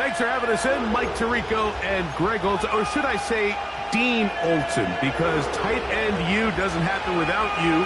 Thanks for having us in, Mike Tirico and Greg Olsen, or should I say Dean Olsen, because tight end U doesn't happen without you.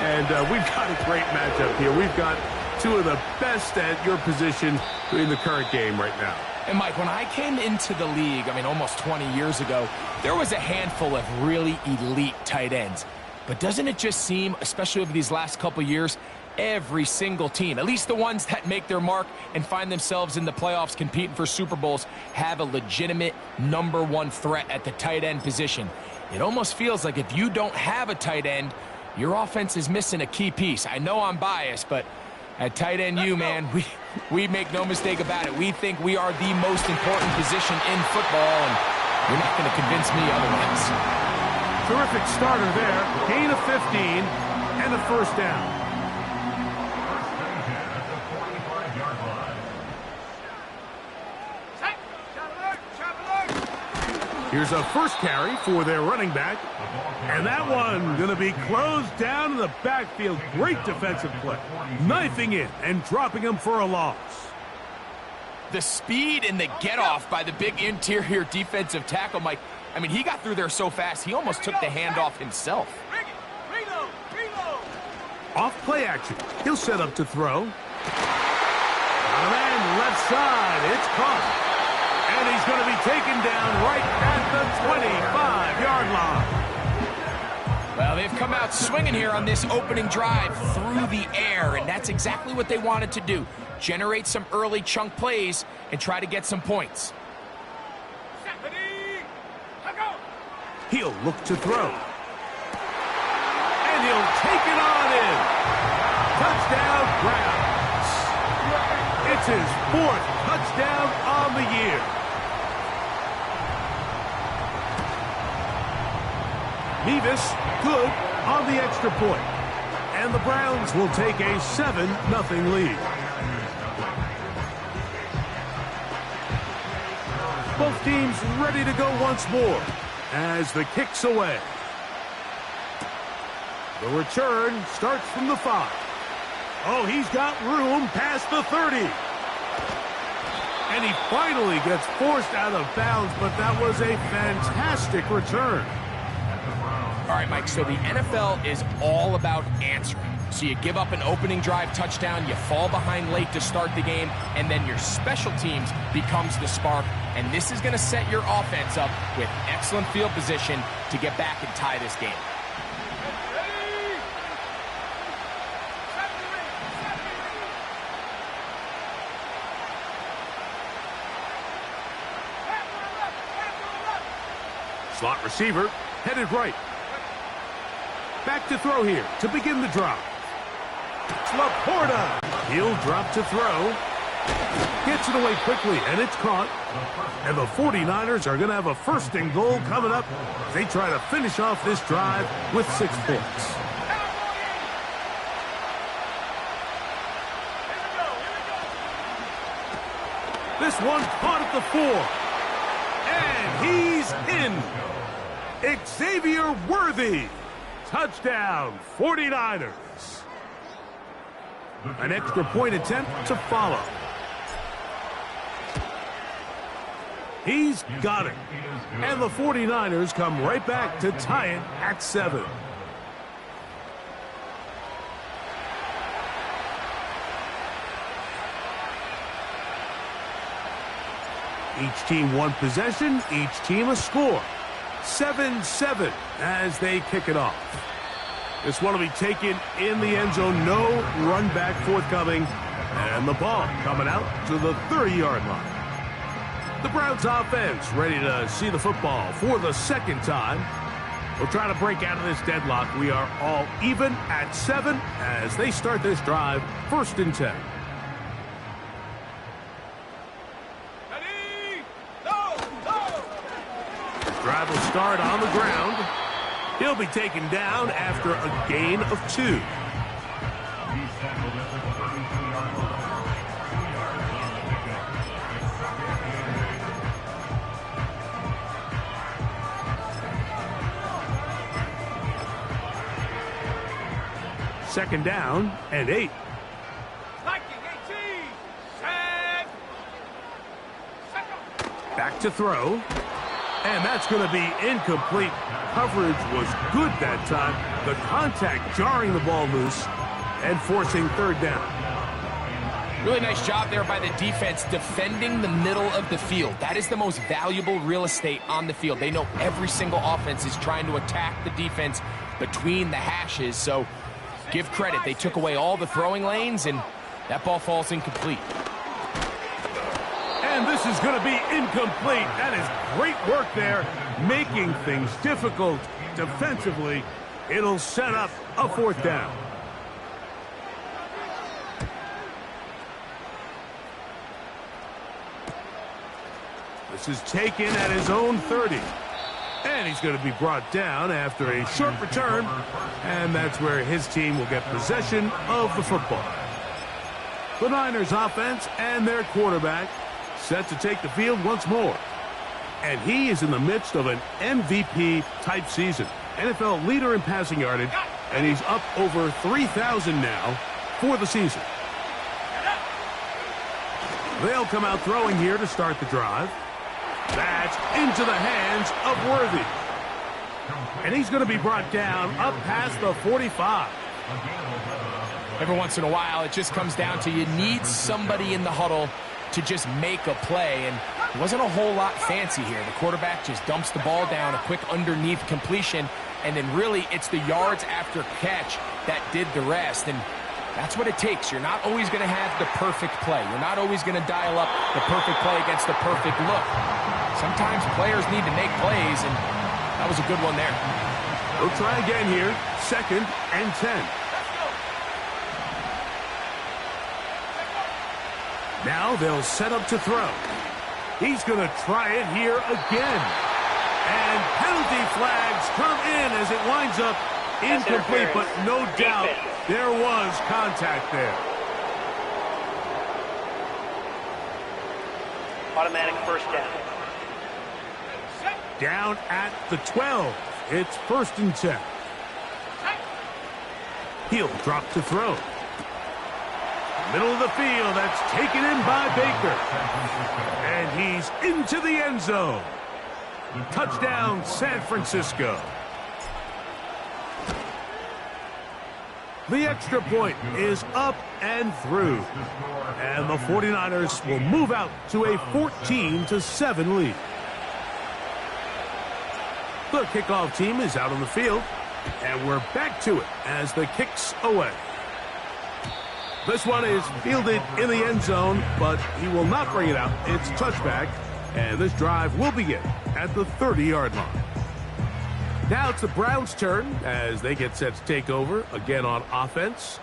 And we've got a great matchup here. We've got two of the best at your position in the current game right now. And Mike, when I came into the league, almost 20 years ago, there was a handful of really elite tight ends. But doesn't it just seem, especially over these last couple years, every single team, at least the ones that make their mark and find themselves in the playoffs competing for Super Bowls, have a legitimate #1 threat at the tight end position. It almost feels like if you don't have a tight end, your offense is missing a key piece. I know I'm biased, but at tight end U, man, we make no mistake about it. We think we are the most important position in football, and you're not going to convince me otherwise. Terrific starter there. Gain of 15 and a first down. Here's a first carry for their running back. And that one going to be closed down in the backfield. Great defensive play. Knifing in and dropping him for a loss. The speed and the get-off by the big interior defensive tackle, Mike. He got through there so fast, he almost took the handoff himself. Off play action. He'll set up to throw. On a man left side. It's caught. And he's going to be taken down right at the 25-yard line. Well, they've come out swinging here on this opening drive through the air, and that's exactly what they wanted to do. Generate some early chunk plays and try to get some points. He'll look to throw. And he'll take it on in. Touchdown, Browns. It's his 4th touchdown on the year. Nevis, good on the extra point. And the Browns will take a 7-0 lead. Both teams ready to go once more as the kick's away. The return starts from the 5. Oh, he's got room past the 30. And he finally gets forced out of bounds, but that was a fantastic return. All right, Mike, so the NFL is all about answering. So you give up an opening drive touchdown, you fall behind late to start the game, and then your special teams becomes the spark. And this is going to set your offense up with excellent field position to get back and tie this game. Slot receiver headed right. Back to throw here to begin the drive. Laporta. He'll drop to throw. Gets it away quickly, and it's caught. And the 49ers are going to have a 1st and goal coming up. They try to finish off this drive with 6 points. This one caught at the 4. And he's in. Xavier Worthy. Touchdown, 49ers. An extra point attempt to follow. He's got it. And the 49ers come right back to tie it at 7. Each team one possession, each team a score. 7-7 as they kick it off. This one will be taken in the end zone. No run back forthcoming. And the ball coming out to the 30-yard line. The Browns offense ready to see the football for the 2nd time. We'll try to break out of this deadlock. We are all even at 7 as they start this drive. 1st and 10. Drive will start on the ground. He'll be taken down after a gain of 2. Second down and 8. Back to throw. And that's going to be incomplete. Coverage was good that time. The contact jarring the ball loose and forcing third down. Really nice job there by the defense defending the middle of the field. That is the most valuable real estate on the field. They know every single offense is trying to attack the defense between the hashes. So give credit. They took away all the throwing lanes, and that ball falls incomplete. And this is going to be incomplete. That is great work there, making things difficult defensively. It'll set up a fourth down. This is taken at his own 30. And he's going to be brought down after a short return. And that's where his team will get possession of the football. The Niners offense and their quarterback set to take the field once more. And he is in the midst of an MVP-type season. NFL leader in passing yardage, and he's up over 3,000 now for the season. They'll come out throwing here to start the drive. That's into the hands of Worthy. And he's going to be brought down up past the 45. Every once in a while, it just comes down to you need somebody in the huddle to just make a play, and it wasn't a whole lot fancy here. The quarterback just dumps the ball down, a quick underneath completion, and then really it's the yards after catch that did the rest, and that's what it takes. You're not always going to have the perfect play. You're not always going to dial up the perfect play against the perfect look. Sometimes players need to make plays, and that was a good one there. We'll try again here, 2nd and 10. Now they'll set up to throw. He's going to try it here again. And penalty flags come in as it winds up incomplete, but no doubt there was contact there. Automatic first down. Down at the 12. It's 1st and 10. He'll drop to throw. Middle of the field, that's taken in by Baker. And he's into the end zone. Touchdown, San Francisco. The extra point is up and through. And the 49ers will move out to a 14-7 lead. The kickoff team is out on the field. And we're back to it as the kick's away. This one is fielded in the end zone, but he will not bring it out. It's touchback, and this drive will begin at the 30-yard line. Now it's the Browns' turn as they get set to take over again on offense.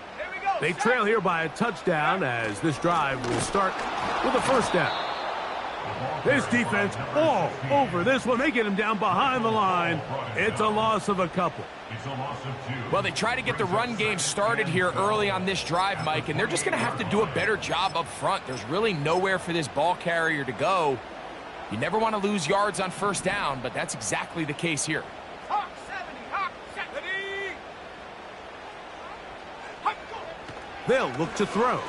They trail here by a touchdown as this drive will start with a first down. This defense all over this one. They get him down behind the line. It's a loss of a couple. Well, they try to get the run game started here early on this drive, Mike, and they're just going to have to do a better job up front. There's really nowhere for this ball carrier to go. You never want to lose yards on first down, but that's exactly the case here. They'll look to throw.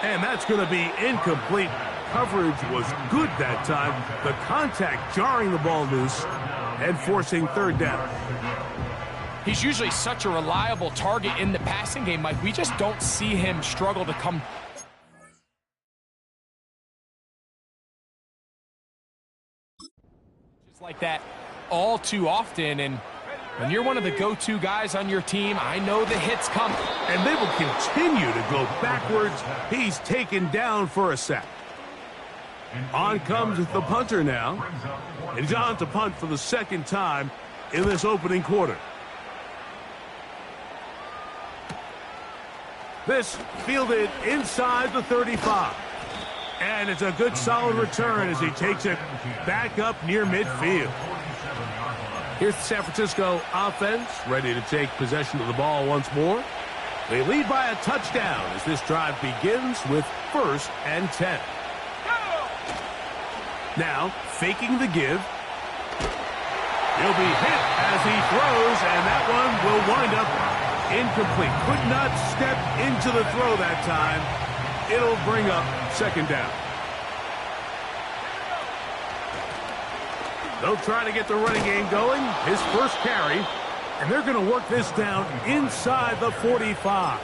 And that's going to be incomplete. Coverage was good that time. The contact jarring the ball loose and forcing third down. He's usually such a reliable target in the passing game, Mike. We just don't see him struggle to come just like that all too often. And when you're one of the go-to guys on your team, I know the hits come. And they will continue to go backwards. He's taken down for a sack. On comes the punter now. And he's on to punt for the second time in this opening quarter. This fielded inside the 35. And it's a good solid return as he takes it back up near midfield. Here's the San Francisco offense ready to take possession of the ball once more. They lead by a touchdown as this drive begins with 1st and 10. Now, faking the give. He'll be hit as he throws, and that one will wind up incomplete. Could not step into the throw that time. It'll bring up 2nd down. They'll try to get the running game going. His first carry. And they're going to work this down inside the 45.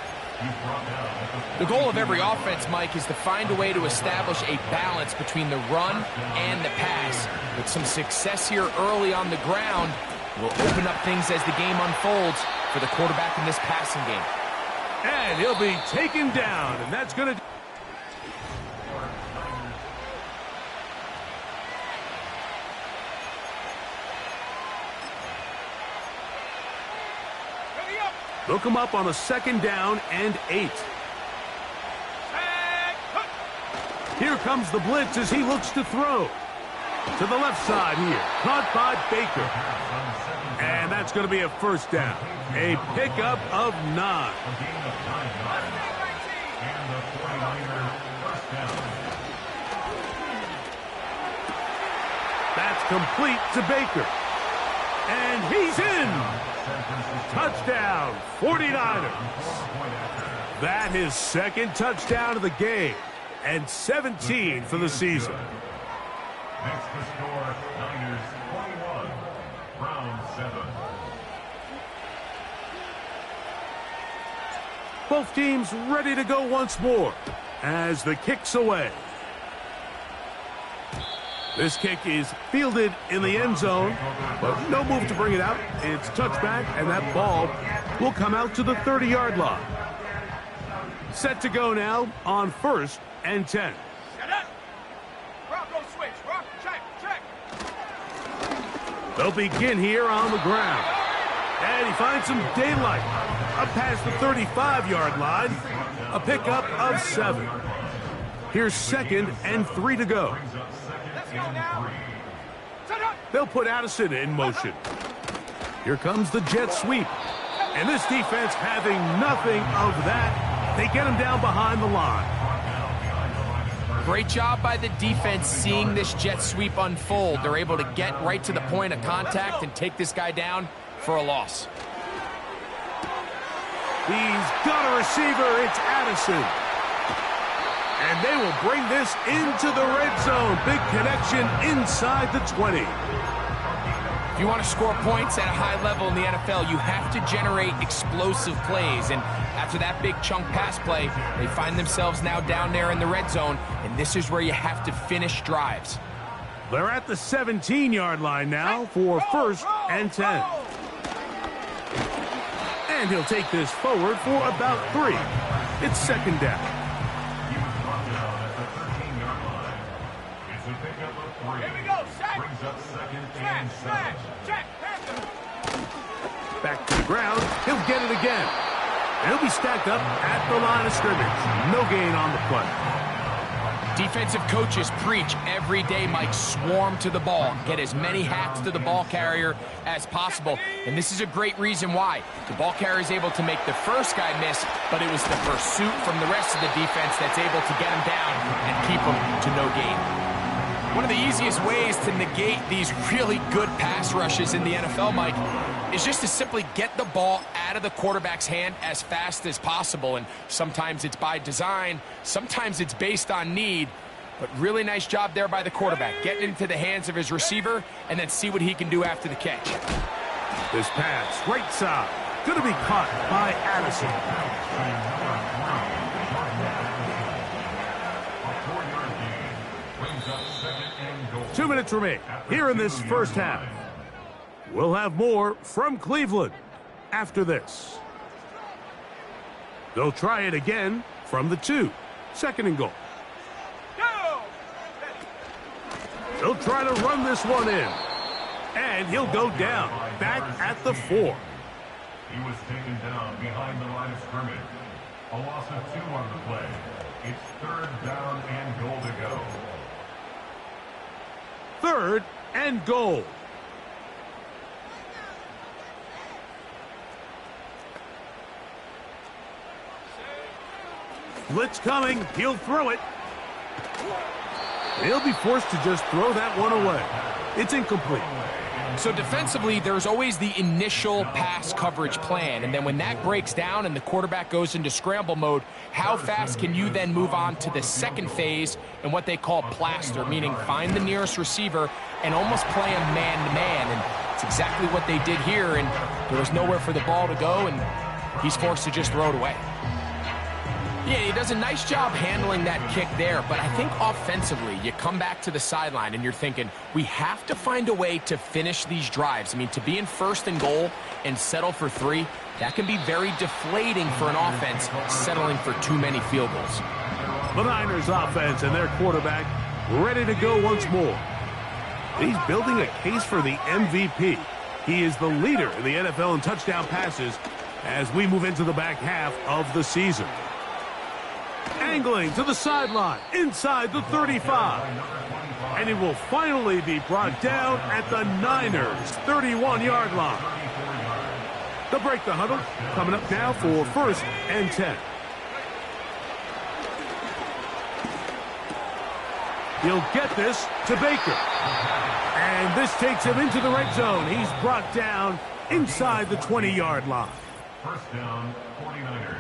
The goal of every offense, Mike, is to find a way to establish a balance between the run and the pass. With some success here early on the ground, will open up things as the game unfolds for the quarterback in this passing game. And he'll be taken down, and that's going to... They'll come up on a 2nd down and 8. Here comes the blitz as he looks to throw. To the left side here. Caught by Baker. And that's going to be a 1st down. A pickup of 9. That's complete to Baker. And he's in. Touchdown, 49ers. That is 2nd touchdown of the game. And 17 for the season. Next to score, Niners 21, round 7. Both teams ready to go once more as the kick's away. This kick is fielded in the end zone, but no move to bring it out. It's touchback, and that ball will come out to the 30-yard line. Set to go now on 1st and 10. They'll begin here on the ground. And he finds some daylight. Up past the 35-yard line. A pickup of 7. Here's 2nd and 3 to go. They'll put Addison in motion. Here comes the jet sweep. And this defense having nothing of that. They get him down behind the line. Great job by the defense seeing this jet sweep unfold. They're able to get right to the point of contact and take this guy down for a loss. He's got a receiver. It's Addison. And they will bring this into the red zone. Big connection inside the 20. If you want to score points at a high level in the NFL, you have to generate explosive plays. And after that big chunk pass play, they find themselves now down there in the red zone. And this is where you have to finish drives. They're at the 17-yard line now for 1st and 10. And he'll take this forward for about 3. It's 2nd down. Back to the ground. He'll get it again. And he'll be stacked up at the line of scrimmage. No gain on the play. Defensive coaches preach every day, Mike, swarm to the ball. Get as many hacks to the ball carrier as possible. And this is a great reason why. The ball carrier is able to make the first guy miss, but it was the pursuit from the rest of the defense that's able to get him down and keep him to no gain. One of the easiest ways to negate these really good pass rushes in the NFL, Mike, is just to simply get the ball out of the quarterback's hand as fast as possible. And sometimes it's by design, sometimes it's based on need. But really nice job there by the quarterback, getting into the hands of his receiver and then see what he can do after the catch. This pass, right side, going to be caught by Addison. 2 minutes remain here in this first half. We'll have more from Cleveland after this. They'll try it again from the 2. 2nd and goal. They'll try to run this one in. And he'll go down back at the 4. He was taken down behind the line of scrimmage. A loss of 2 on the play. It's 3rd down and goal to go. 3rd and goal. Blitz coming. He'll throw it. He'll be forced to just throw that one away. It's incomplete. So defensively, there's always the initial pass coverage plan, and then when that breaks down and the quarterback goes into scramble mode, how fast can you then move on to the second phase and what they call plaster, meaning find the nearest receiver and almost play him man-to-man, and it's exactly what they did here, and there was nowhere for the ball to go, and he's forced to just throw it away. Yeah, he does a nice job handling that kick there, but I think offensively, you come back to the sideline and you're thinking, we have to find a way to finish these drives. I mean, to be in 1st and goal and settle for 3, that can be very deflating for an offense settling for too many field goals. The Niners offense and their quarterback ready to go once more. He's building a case for the MVP. He is the leader in the NFL in touchdown passes as we move into the back half of the season. Angling to the sideline, inside the 35. And it will finally be brought down at the Niners' 31-yard line. They'll break the huddle, coming up now for 1st and 10. He'll get this to Baker. And this takes him into the red zone. He's brought down inside the 20-yard line. 1st down, 49ers.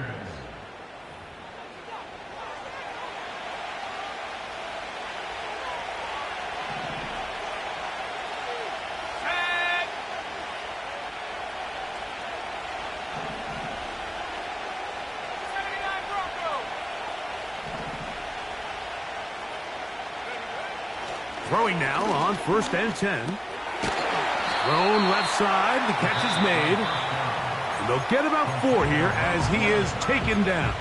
Throwing now on 1st and 10. Thrown left side. The catch is made. And they'll get about 4 here as he is taken down.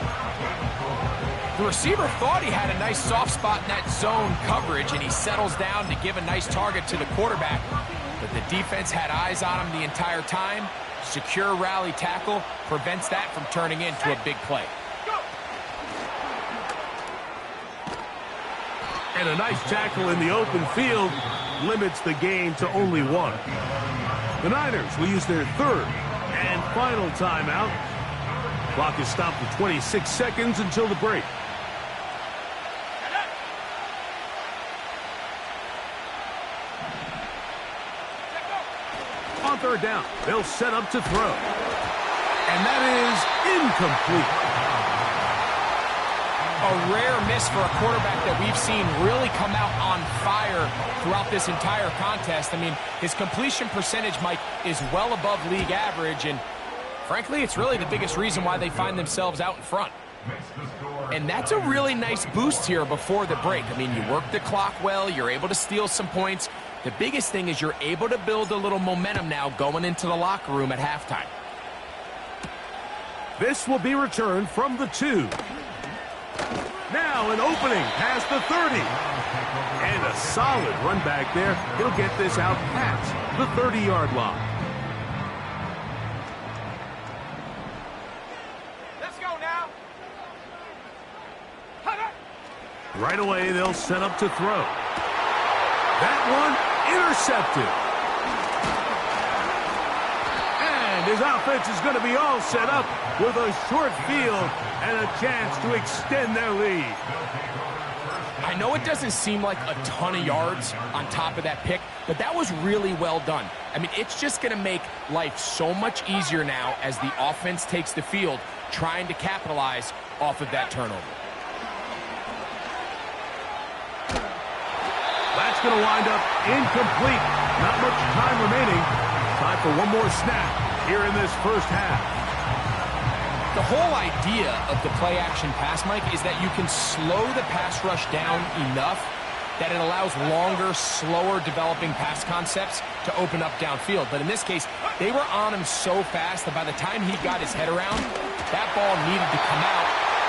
The receiver thought he had a nice soft spot in that zone coverage, and he settles down to give a nice target to the quarterback. But the defense had eyes on him the entire time. Secure rally tackle prevents that from turning into a big play. And a nice tackle in the open field limits the game to only 1. The Niners will use their 3rd and final timeout. Clock is stopped at 26 seconds until the break. On 3rd down, they'll set up to throw. And that is incomplete. A rare miss for a quarterback that we've seen really come out on fire throughout this entire contest. I mean, his completion percentage, Mike, is well above league average, and frankly, it's really the biggest reason why they find themselves out in front. And that's a really nice boost here before the break. I mean, you work the clock well, you're able to steal some points. The biggest thing is you're able to build a little momentum now going into the locker room at halftime. This will be returned from the 2. Now an opening past the 30. And a solid run back there. He'll get this out past the 30-yard line. Let's go now. Right away, they'll set up to throw. That one intercepted. And his offense is going to be all set up with a short field and a chance to extend their lead. I know it doesn't seem like a ton of yards on top of that pick, but that was really well done. I mean, it's just going to make life so much easier now as the offense takes the field, trying to capitalize off of that turnover. That's going to wind up incomplete. Not much time remaining. Time for one more snap here in this 1st half. The whole idea of the play-action pass, Mike, is that you can slow the pass rush down enough that it allows longer, slower developing pass concepts to open up downfield. But in this case, they were on him so fast that by the time he got his head around, that ball needed to come out.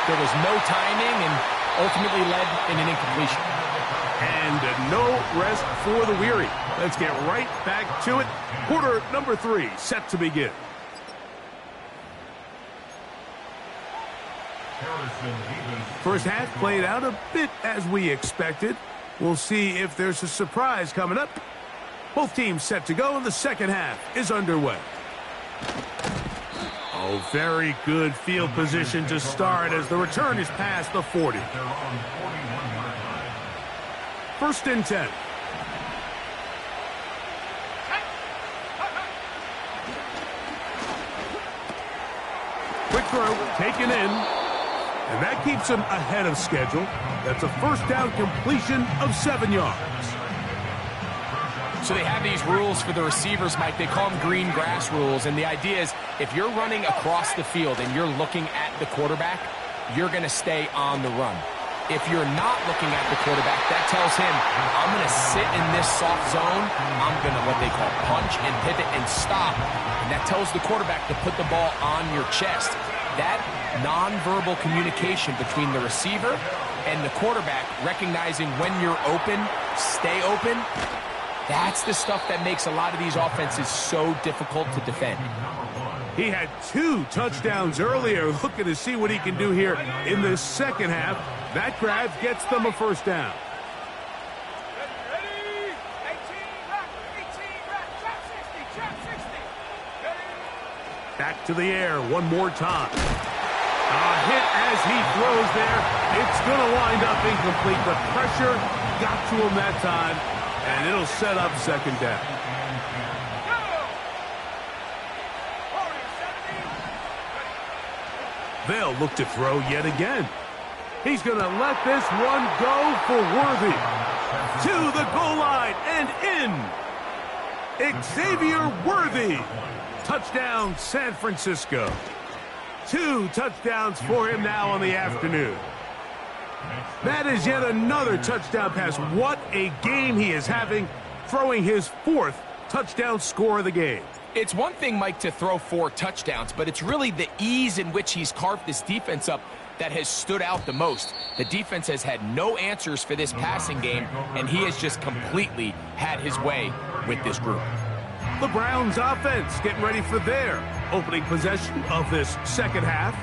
There was no timing and ultimately led in an incompletion. And no rest for the weary. Let's get right back to it. Quarter number 3 set to begin. First half played out a bit as we expected. We'll see if there's a surprise coming up. Both teams set to go, and the second half is underway. Oh, very good field position to start as the return is past the 40. 1st and 10. Quick throw, taken in. And that keeps him ahead of schedule. That's a first down completion of 7 yards. So they have these rules for the receivers, Mike. They call them green grass rules. And the idea is if you're running across the field and you're looking at the quarterback, you're going to stay on the run. If you're not looking at the quarterback, that tells him, I'm going to sit in this soft zone. I'm going to what they call punch and pivot and stop. And that tells the quarterback to put the ball on your chest. That nonverbal communication between the receiver and the quarterback, recognizing when you're open, stay open, that's the stuff that makes a lot of these offenses so difficult to defend. He had 2 touchdowns earlier, looking to see what he can do here in the second half. That grab gets them a first down. Back to the air one more time. A hit as he throws there. It's going to wind up incomplete. The pressure got to him that time, and it'll set up second down. They'll look to throw yet again. He's going to let this one go for Worthy. To the goal line and in. Xavier Worthy. Touchdown, San Francisco. 2 touchdowns for him now on the afternoon. That is yet another touchdown pass. What a game he is having, throwing his 4th touchdown score of the game. It's one thing, Mike, to throw 4 touchdowns, but it's really the ease in which he's carved this defense up that has stood out the most. The defense has had no answers for this passing game, and he has just completely had his way with this group. The Browns offense getting ready for their opening possession of this second half.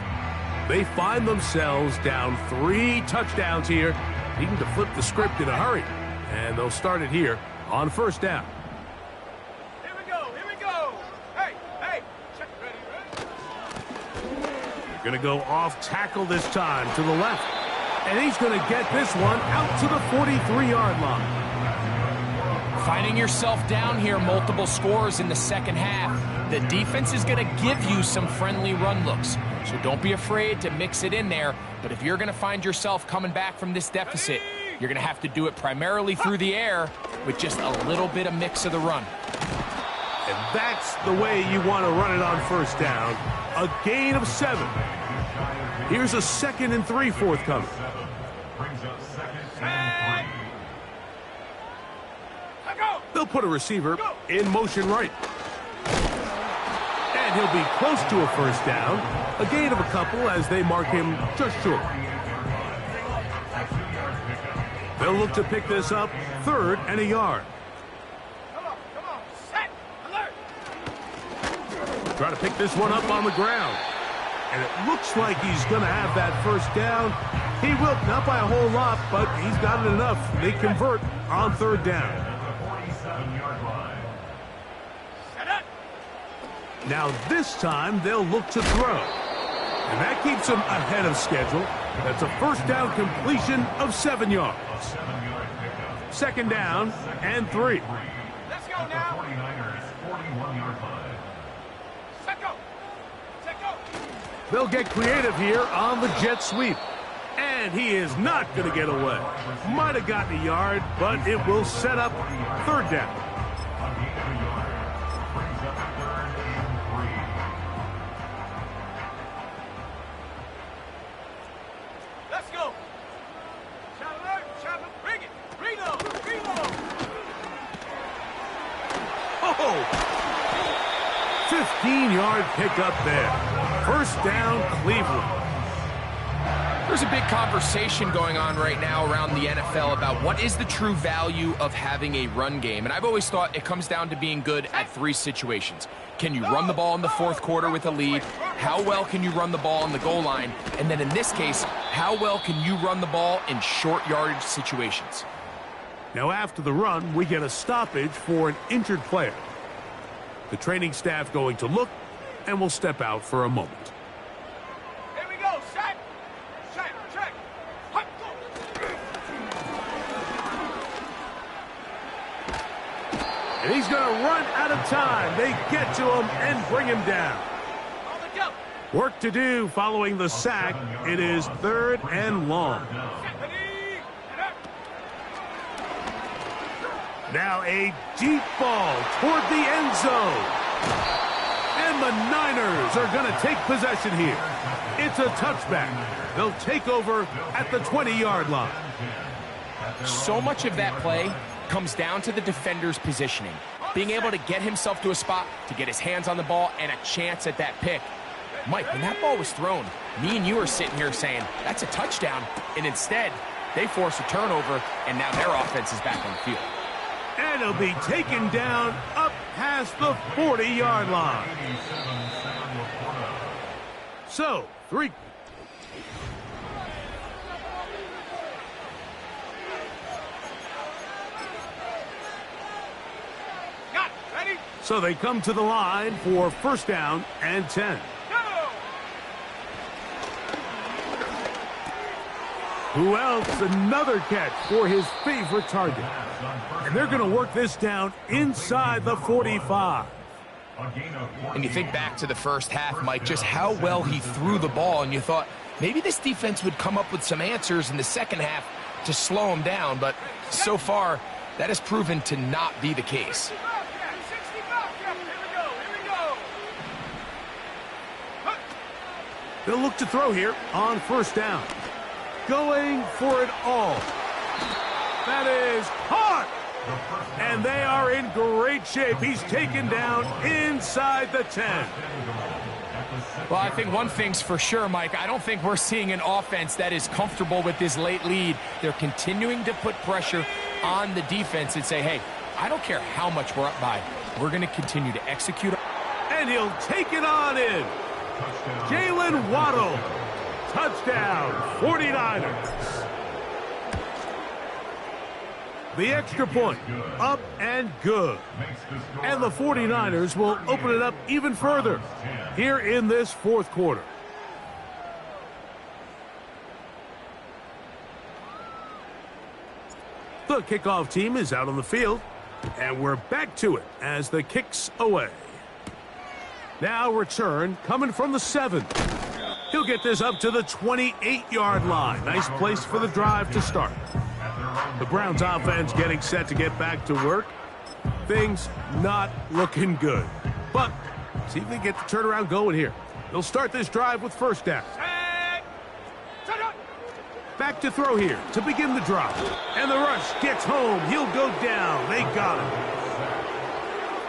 They find themselves down 3 touchdowns here, needing to flip the script in a hurry. And they'll start it here on first down. Here we go. Hey, check, ready. They're going to go off tackle this time to the left. And he's going to get this one out to the 43-yard line. Finding yourself down here, multiple scores in the second half. The defense is going to give you some friendly run looks. So don't be afraid to mix it in there. But if you're going to find yourself coming back from this deficit, you're going to have to do it primarily through the air with just a little bit of mix of the run. And that's the way you want to run it on first down. A gain of 7. Here's a 2nd and 3 forthcoming. They'll put a receiver in motion right. And he'll be close to a first down. A gain of a couple as they mark him just short. They'll look to pick this up 3rd and a yard. Come on, set, alert. Try to pick this one up on the ground. And it looks like he's going to have that first down. He will, not by a whole lot, but he's got it enough. They convert on 3rd down. Now this time they'll look to throw. And that keeps them ahead of schedule. That's a first down completion of 7 yards. 2nd down and 3. Let's go now. 49ers 41-yard line. Set go. They'll get creative here on the jet sweep. And he is not going to get away. Might have gotten a yard, but it will set up 3rd down. Let's go. Chopper, bring it. Reload. Oh! 15-yard pickup there. First down, Cleveland. There's a big conversation going on right now around the NFL about what is the true value of having a run game. And I've always thought it comes down to being good at 3 situations. Can you run the ball in the 4th quarter with a lead? How well can you run the ball on the goal line? And then in this case, how well can you run the ball in short yardage situations? Now after the run, we get a stoppage for an injured player. The training staff going to look and will step out for a moment. Here we go. Set. Check. Hut. And he's going to run out of time. They get to him and bring him down. On the jump. Work to do following the sack. It is 3rd and long. Now a deep ball toward the end zone. And the Niners are going to take possession here. It's a touchback. They'll take over at the 20-yard line. So much of that play comes down to the defender's positioning. Being able to get himself to a spot, to get his hands on the ball, and a chance at that pick. Mike, when that ball was thrown, me and you are sitting here saying, that's a touchdown. And instead, they force a turnover, and now their offense is back on the field. And he'll be taken down up past the 40-yard line. So, 3. Got it. Ready? So they come to the line for 1st down and 10. Who else? Another catch for his favorite target. And they're going to work this down inside the 45. And you think back to the first half, Mike, just how well he threw the ball, and you thought maybe this defense would come up with some answers in the second half to slow him down, but so far, that has proven to not be the case. They'll look to throw here on 1st down. Going for it all. That is caught. And they are in great shape. He's taken down inside the 10. Well, I think one thing's for sure, Mike. I don't think we're seeing an offense that is comfortable with this late lead. They're continuing to put pressure on the defense and say, hey, I don't care how much we're up by. We're going to continue to execute. And he'll take it on in. Jalen Waddle. Touchdown, 49ers. The extra point, up and good. And the 49ers will open it up even further here in this 4th quarter. The kickoff team is out on the field, and we're back to it as the kick's away. Now return coming from the 7. He'll get this up to the 28-yard line. Nice place for the drive to start. The Browns offense getting set to get back to work. Things not looking good. But see if they get the turnaround going here. They'll start this drive with 1st down. Back to throw here to begin the drive. And the rush gets home. He'll go down. They got him.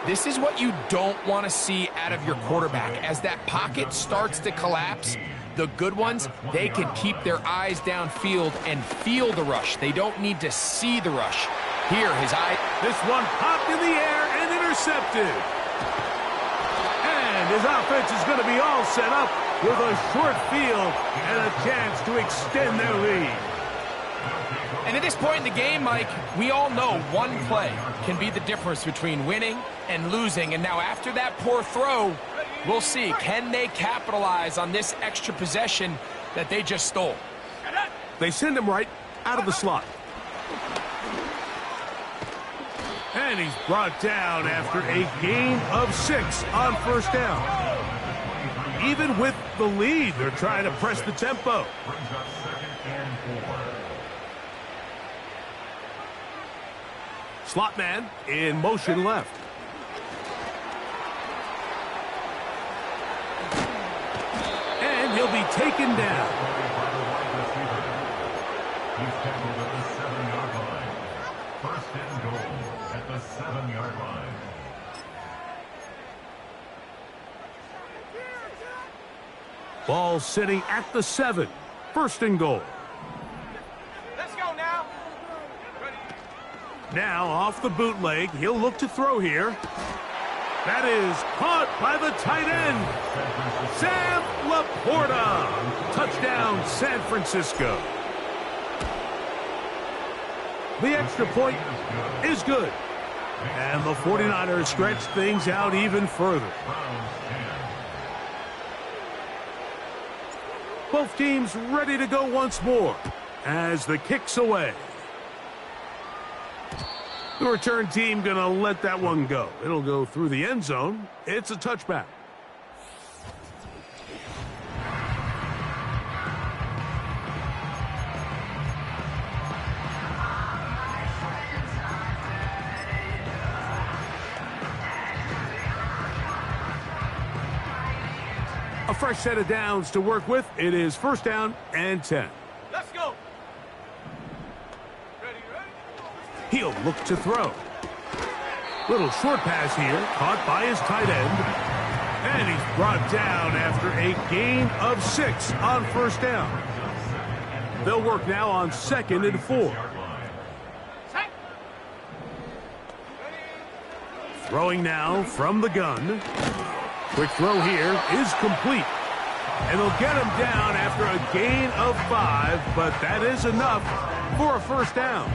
This is what you don't want to see out of your quarterback. As that pocket starts to collapse, the good ones, they can keep their eyes downfield and feel the rush. They don't need to see the rush. Here, his eye. This one popped in the air and intercepted. And his offense is going to be all set up with a short field and a chance to extend their lead. And at this point in the game, Mike, we all know one play can be the difference between winning and losing. And now after that poor throw, we'll see, can they capitalize on this extra possession that they just stole? They send him right out of the slot. And he's brought down after a gain of 6 on 1st down. Even with the lead, they're trying to press the tempo. Slot man in motion left. And he'll be taken down. He's tackled at the 7-yard line. 1st and goal at the 7-yard line. Ball sitting at the 7. 1st and goal. Let's go now. Ready. Now off the bootleg, he'll look to throw here. That is caught by the tight end, Sam Laporta. Touchdown, San Francisco. The extra point is good. And the 49ers stretch things out even further. Both teams ready to go once more as the kick's away. The return team going to let that one go. It'll go through the end zone. It's a touchback. fresh set of downs to work with. It is first down and 10. Let's go. He'll look to throw. Little short pass here, caught by his tight end. And he's brought down after a gain of 6 on first down. They'll work now on 2nd and 4. Throwing now from the gun. Quick throw here is complete. And they'll get him down after a gain of 5, but that is enough for a first down.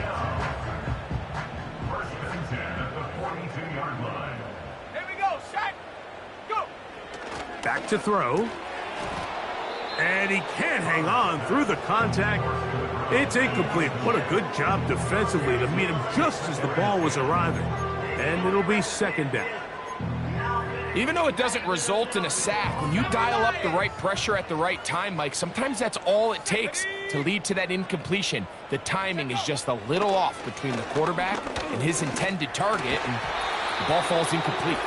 First and 10 at the 42-yard line. Here we go, Shaq. Go. Back to throw. And he can't hang on through the contact. It's incomplete. What a good job defensively to meet him just as the ball was arriving. And it'll be second down. Even though it doesn't result in a sack, when you dial up the right pressure at the right time, Mike, sometimes that's all it takes to lead to that incompletion. The timing is just a little off between the quarterback and his intended target, and the ball falls incomplete.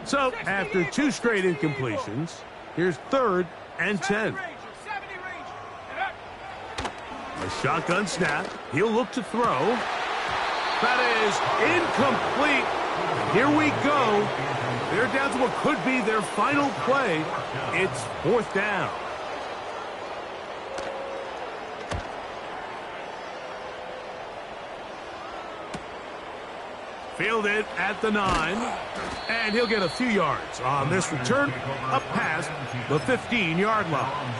So, after 2 straight incompletions, here's 3rd and 10. A shotgun snap. He'll look to throw. That is incomplete. Here we go. They're down to what could be their final play. It's 4th down. Fielded at the 9, and he'll get a few yards on this return up past the 15-yard line.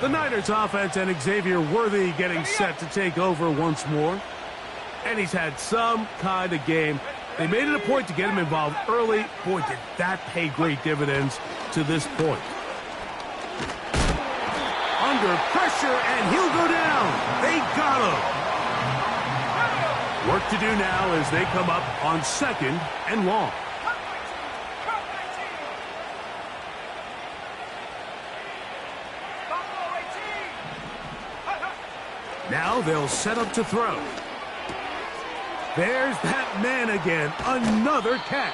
The Niners offense and Xavier Worthy getting set to take over once more. And he's had some kind of game. They made it a point to get him involved early. Boy, did that pay great dividends to this point. Under pressure, and he'll go down. They got him. Work to do now as they come up on 2nd and long. Now they'll set up to throw. There's that man again. Another catch.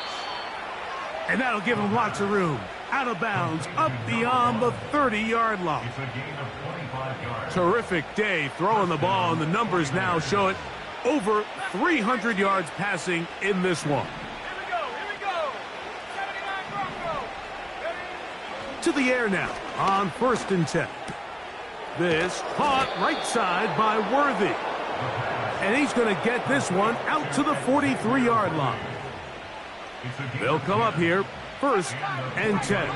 And that'll give him lots of room. Out of bounds, up beyond the 30-yard line. It's a gain of 25 yards. Terrific day throwing the ball, and the numbers now show it. Over 300 yards passing in this one. Here we go. 79 Bronco. Ready? To the air now on 1st and 10. This caught right side by Worthy. And he's going to get this one out to the 43-yard line. They'll come up here 1st and 10.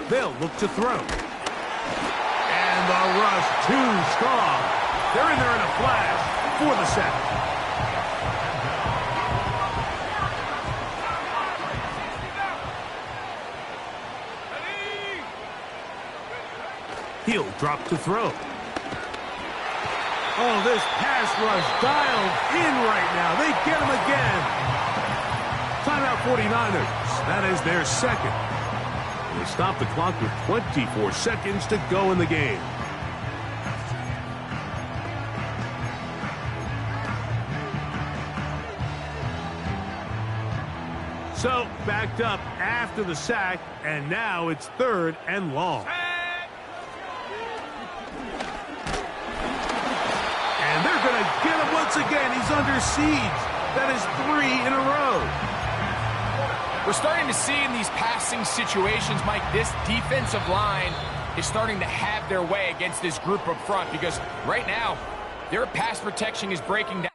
They'll look to throw. And the rush too strong. They're in there in a flash for the sack. He'll drop to throw. Oh, this pass rush dialed in right now. They get him again. Timeout 49ers. That is their 2nd. They stop the clock with 24 seconds to go in the game. So, backed up after the sack, and now it's 3rd and long. And they're going to get him once again. He's under siege. That is 3 in a row. We're starting to see in these passing situations, Mike, this defensive line is starting to have their way against this group up front because right now, their pass protection is breaking down.